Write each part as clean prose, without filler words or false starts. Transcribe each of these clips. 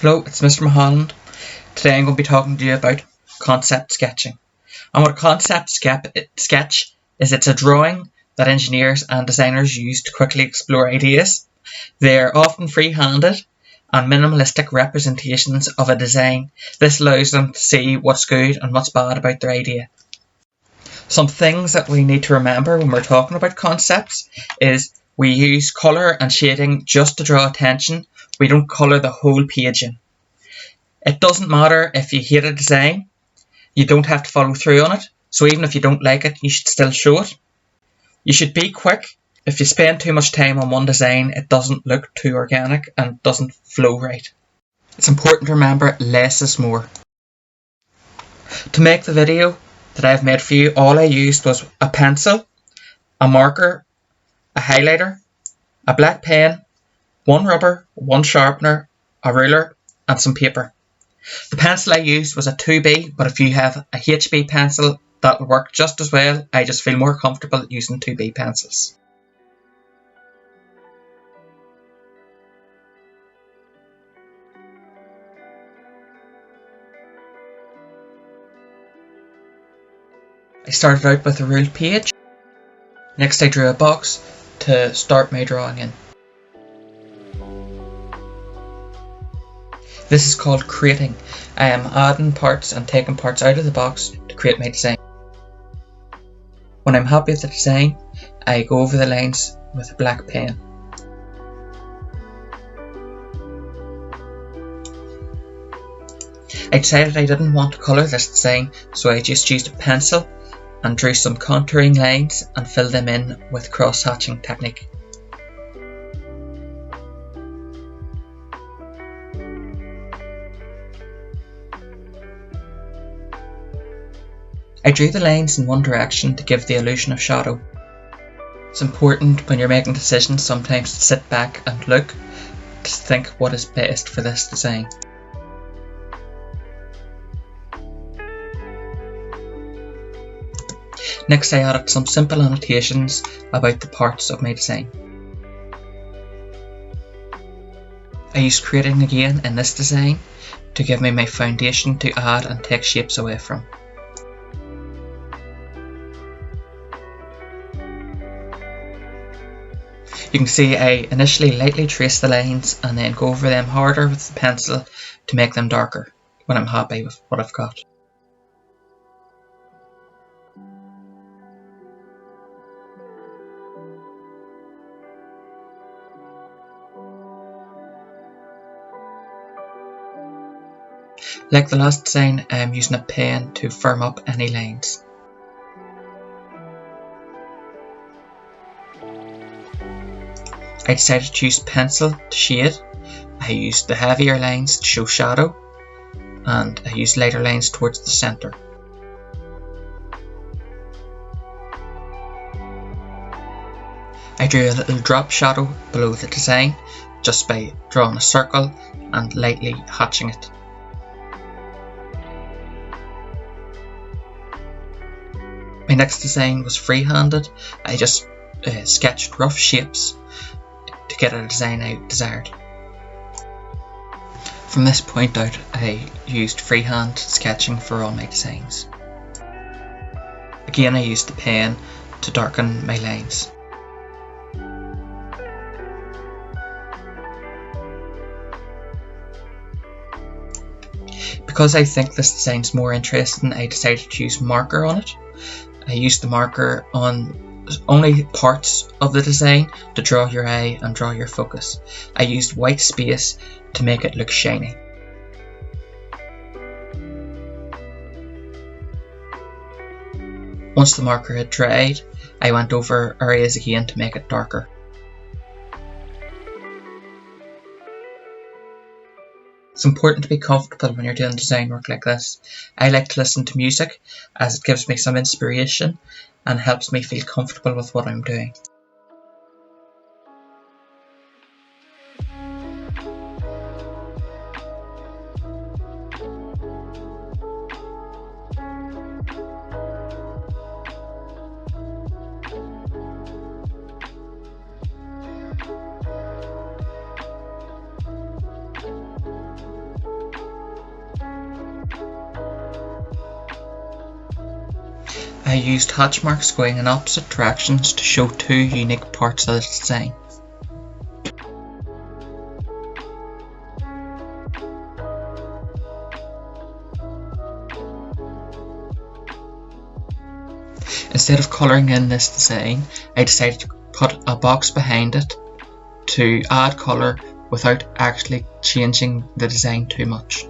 Hello, it's Mr. Mulholland. Today I'm going to be talking to you about concept sketching. And what a concept sketch is, it's a drawing that engineers and designers use to quickly explore ideas. They're often free-handed and minimalistic representations of a design. This allows them to see what's good and what's bad about their idea. Some things that we need to remember when we're talking about concepts is we use colour and shading just to draw attention. We don't colour the whole page in. It doesn't matter if you hate a design, you don't have to follow through on it. So even if you don't like it, you should still show it. You should be quick. If you spend too much time on one design, it doesn't look too organic and doesn't flow right. It's important to remember less is more. To make the video that I've made for you, all I used was a pencil, a marker, a highlighter, a black pen, one rubber, one sharpener, a ruler and some paper. The pencil I used was a 2B, but if you have a HB pencil, that will work just as well. I just feel more comfortable using 2B pencils. I started out with a ruled page. Next I drew a box to start my drawing in. This is called creating. I am adding parts and taking parts out of the box to create my design. When I'm happy with the design, I go over the lines with a black pen. I decided I didn't want to colour this design, so I just used a pencil and drew some contouring lines and filled them in with cross-hatching technique. I drew the lines in one direction to give the illusion of shadow. It's important when you're making decisions sometimes to sit back and look to think what is best for this design. Next I added some simple annotations about the parts of my design. I used creating again in this design to give me my foundation to add and take shapes away from. You can see I initially lightly trace the lines and then go over them harder with the pencil to make them darker when I'm happy with what I've got. Like the last design, I am using a pen to firm up any lines. I decided to use pencil to shade. I used the heavier lines to show shadow and I used lighter lines towards the centre. I drew a little drop shadow below the design just by drawing a circle and lightly hatching it. My next design was free-handed. I just sketched rough shapes to get a design I desired. From this point out, I used freehand sketching for all my designs. Again, I used the pen to darken my lines. Because I think this design's more interesting, I decided to use marker on it. I used the marker on only parts of the design to draw your eye and draw your focus. I used white space to make it look shiny. Once the marker had dried, I went over areas again to make it darker. It's important to be comfortable when you're doing design work like this. I like to listen to music as it gives me some inspiration and helps me feel comfortable with what I'm doing. I used hatch marks going in opposite directions to show two unique parts of this design. Instead of colouring in this design, I decided to put a box behind it to add colour without actually changing the design too much.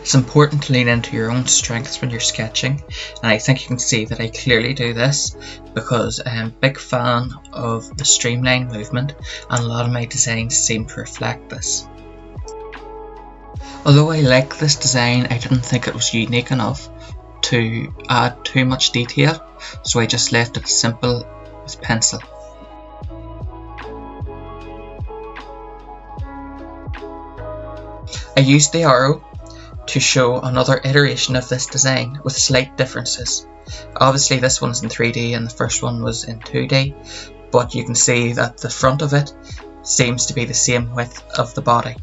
It's important to lean into your own strengths when you're sketching, and I think you can see that I clearly do this because I'm a big fan of the streamline movement, and a lot of my designs seem to reflect this. Although I like this design, I didn't think it was unique enough to add too much detail, so I just left it simple with pencil. I used the arrow to show another iteration of this design with slight differences. Obviously this one's in 3D and the first one was in 2D, but you can see that the front of it seems to be the same width of the body.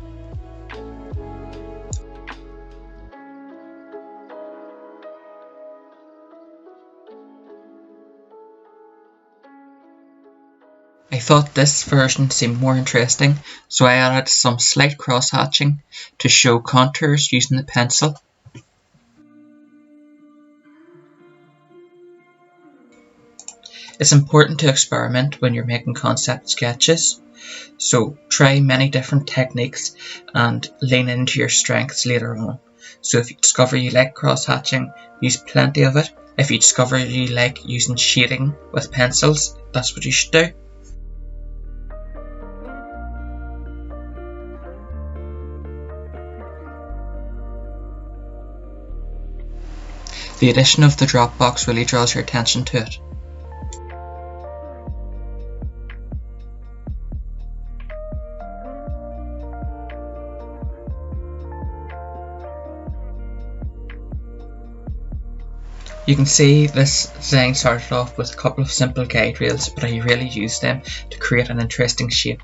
I thought this version seemed more interesting, so I added some slight cross-hatching to show contours using the pencil. It's important to experiment when you're making concept sketches, so try many different techniques and lean into your strengths later on. So if you discover you like cross-hatching, use plenty of it. If you discover you like using shading with pencils, that's what you should do. The addition of the drop box really draws your attention to it. You can see this design started off with a couple of simple guide rails, but I really used them to create an interesting shape.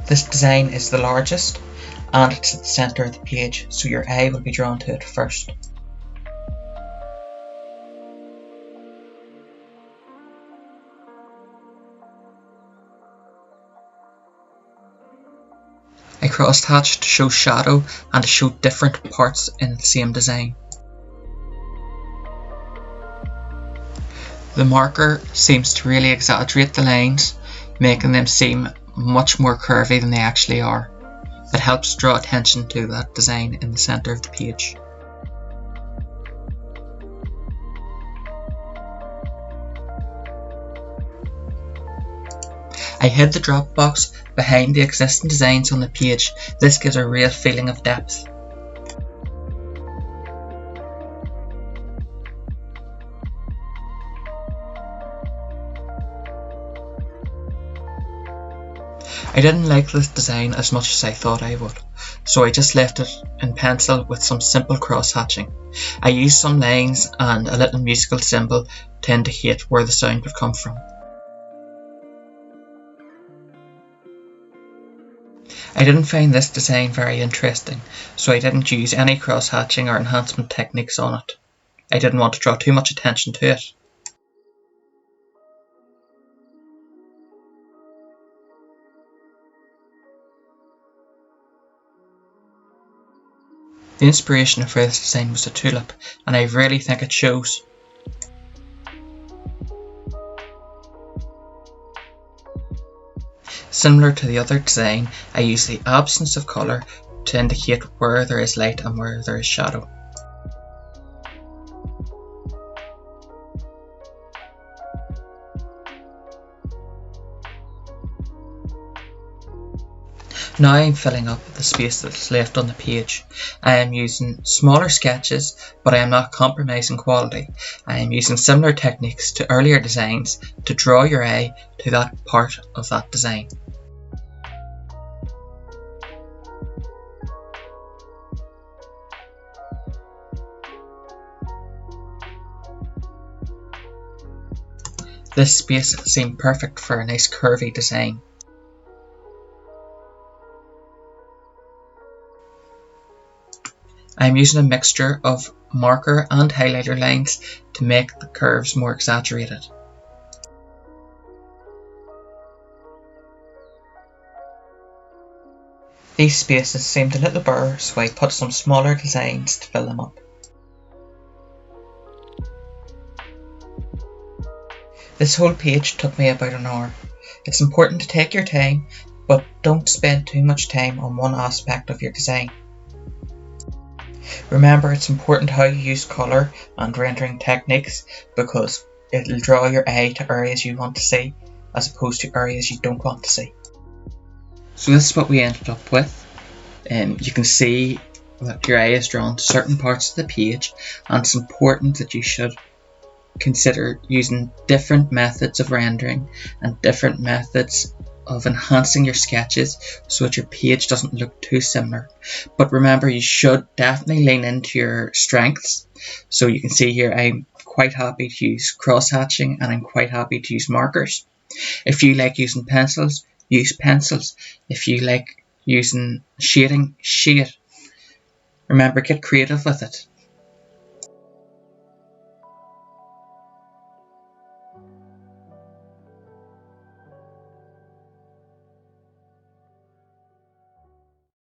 This design is the largest and it's at the centre of the page, so your eye will be drawn to it first. I cross-hatched to show shadow and to show different parts in the same design. The marker seems to really exaggerate the lines, making them seem much more curvy than they actually are. It helps draw attention to that design in the centre of the page. I hid the drop box behind the existing designs on the page. This gives a real feeling of depth. I didn't like this design as much as I thought I would, so I just left it in pencil with some simple cross-hatching. I used some lines and a little musical symbol to indicate where the sound would come from. I didn't find this design very interesting, so I didn't use any cross-hatching or enhancement techniques on it. I didn't want to draw too much attention to it. The inspiration for this design was a tulip, and I really think it shows. Similar to the other design, I used the absence of colour to indicate where there is light and where there is shadow. Now I'm filling up the space that's left on the page. I am using smaller sketches, but I am not compromising quality. I am using similar techniques to earlier designs to draw your eye to that part of that design. This space seemed perfect for a nice curvy design. I am using a mixture of marker and highlighter lines to make the curves more exaggerated. These spaces seemed a little bare, so I put some smaller designs to fill them up. This whole page took me about an hour. It's important to take your time, but don't spend too much time on one aspect of your design. Remember, it's important how you use colour and rendering techniques because it'll draw your eye to areas you want to see as opposed to areas you don't want to see. So this is what we ended up with. You can see that your eye is drawn to certain parts of the page, and it's important that you should consider using different methods of rendering and different methods of enhancing your sketches so that your page doesn't look too similar. But remember, you should definitely lean into your strengths. So you can see here I'm quite happy to use cross-hatching and I'm quite happy to use markers. If you like using pencils, use pencils. If you like using shading, shade. Remember, get creative with it.